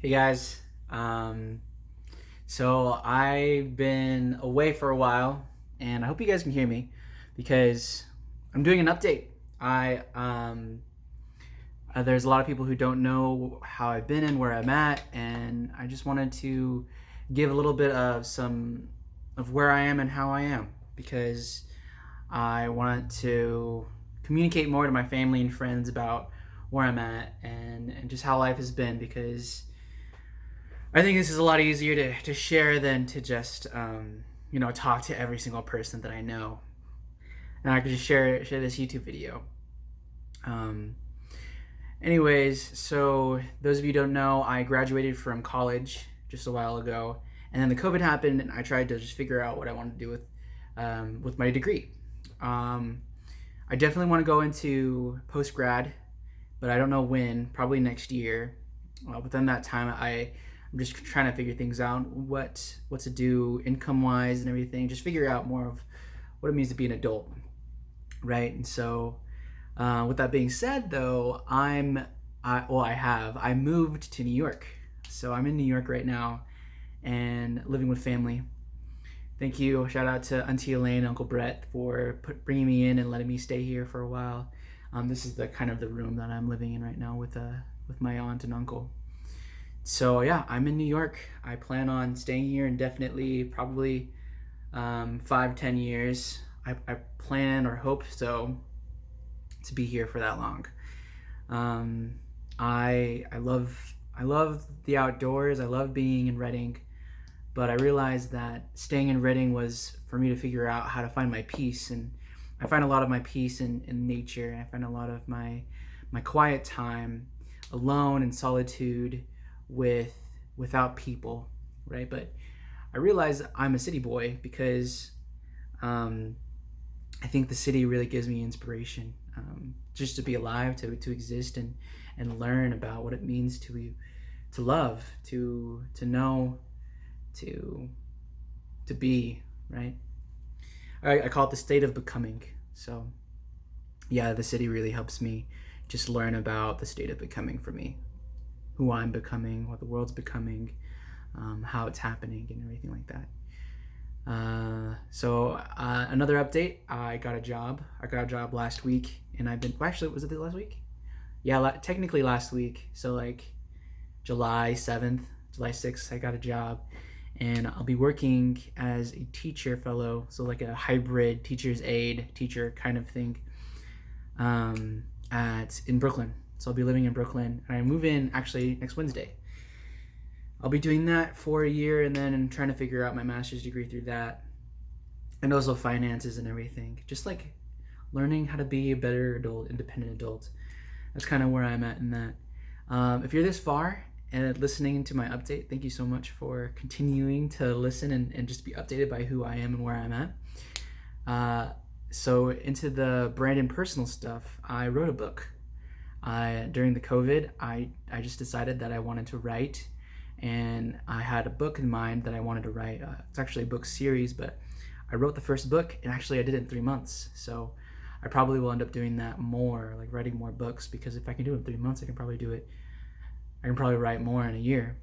Hey guys, so I've been away for a while, and I hope you guys can hear me because I'm doing an update. There's a lot of people who don't know how I've been and where I'm at, and I just wanted to give a little bit of some of where I am and how I am because I wanted to communicate more to my family and friends about where I'm at and just how life has been because I think this is a lot easier to share than to just talk to every single person that I know. And I could just share this YouTube video. Um, Anyways, so those of you who don't know, I graduated from college just a while ago, and then the COVID happened, and I tried to just figure out what I wanted to do with my degree. Um, I definitely want to go into post grad, but I don't know when. Probably next year. Within that time, I'm just trying to figure things out. What to do income wise and everything. Just figure out more of what it means to be an adult, right? And so, with that being said, though, I moved to New York, so I'm in New York right now and living with family. Thank you. Shout out to Auntie Elaine and Uncle Brett for bringing me in and letting me stay here for a while. This is the kind of the room that I'm living in right now with my aunt and uncle. So yeah, I'm in New York. I plan on staying here indefinitely, probably 5-10 years. I plan or hope so to be here for that long. Um, I love the outdoors. I love being in Reading, but I realized that staying in Reading was for me to figure out how to find my peace, and I find a lot of my peace in nature. I find a lot of my quiet time alone in solitude without people, right? But I realize I'm a city boy because um, I think the city really gives me inspiration, just to be alive, to exist and learn about what it means to love, to know, to to be, right? I call it the state of becoming. So yeah, the city really helps me just learn about the state of becoming for me, who I'm becoming, what the world's becoming, how it's happening, and everything like that. Another update. I got a job. I got a job last week, and I've been. Well, actually, was it the last week? Yeah, technically last week. So like July 7th, July 6th, I got a job, and I'll be working as a teacher fellow. So like a hybrid teacher's aide teacher kind of thing. At in Brooklyn. So I'll be living in Brooklyn, and I move in actually next Wednesday. I'll be doing that for a year, and then trying to figure out my master's degree through that, and also finances and everything. Just like learning how to be a better adult, independent adult. That's kind of where I'm at in that. If you're this far and listening to my update, thank you so much for continuing to listen and just be updated by who I am and where I'm at. So into the brand and personal stuff, I wrote a book. During the COVID, I just decided that I wanted to write, and I had a book in mind that I wanted to write. It's actually a book series, but I wrote the first book, and actually I did it in 3 months. So I probably will end up doing that more, like writing more books, because if I can do it in 3 months, I can probably write more in a year.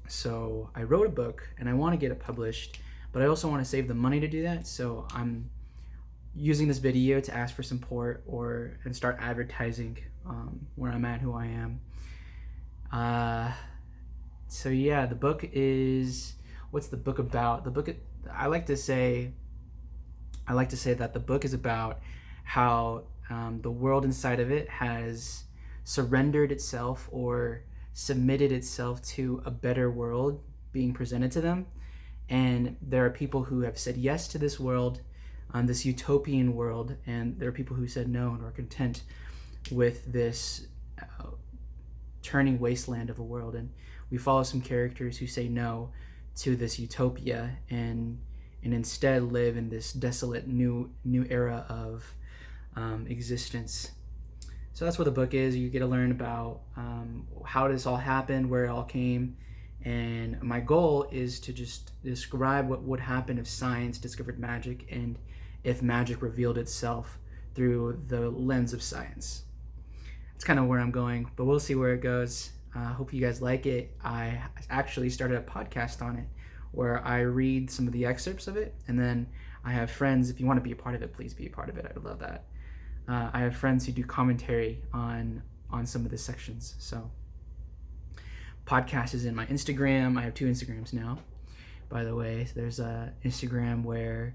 So I wrote a book, and I want to get it published, but I also want to save the money to do that. So I'm using this video to ask for support and start advertising where I'm at, who I am. So yeah, the book is, what's the book about? I like to say that the book is about how the world inside of it has surrendered itself or submitted itself to a better world being presented to them, and there are people who have said yes to this world, this utopian world, and there are people who said no and are content with this turning wasteland of a world. And we follow some characters who say no to this utopia and instead live in this desolate new era of existence. So that's what the book is. You get to learn about how this all happened, where it all came, and my goal is to just describe what would happen if science discovered magic and if magic revealed itself through the lens of science. It's kind of where I'm going, but we'll see where it goes. Hope you guys like it. I actually started a podcast on it where I read some of the excerpts of it, and then I have friends. If you want to be a part of it, please be a part of it. I would love that. I have friends who do commentary on some of the sections. So podcast is in my Instagram. I have 2 Instagrams now, by the way. So there's a Instagram where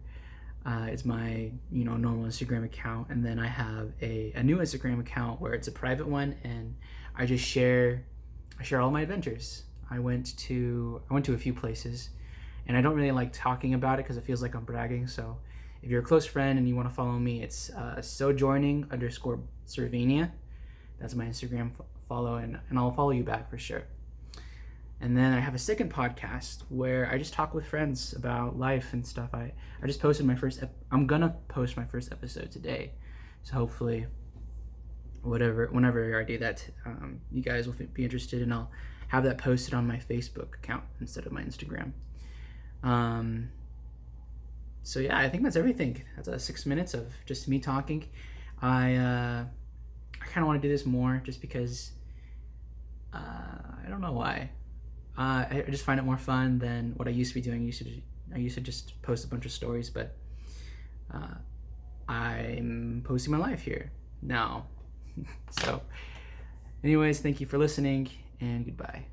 it's my normal Instagram account, and then I have a new Instagram account where it's a private one, and I just share all my adventures. I went to a few places, and I don't really like talking about it because it feels like I'm bragging. So if you're a close friend and you want to follow me, it's sojourning_Slovenia. That's my Instagram follow, and I'll follow you back for sure. And then I have a second podcast where I just talk with friends about life and stuff. I just posted I'm gonna post my first episode today. So hopefully whenever I do that, you guys will be interested, and I'll have that posted on my Facebook account instead of my Instagram. So yeah, I think that's everything. That's 6 minutes of just me talking. I kind of want to do this more just because I don't know why. I just find it more fun than what I used to be doing. I used to just post a bunch of stories, but I'm posting my life here now. So anyways, thank you for listening, and goodbye.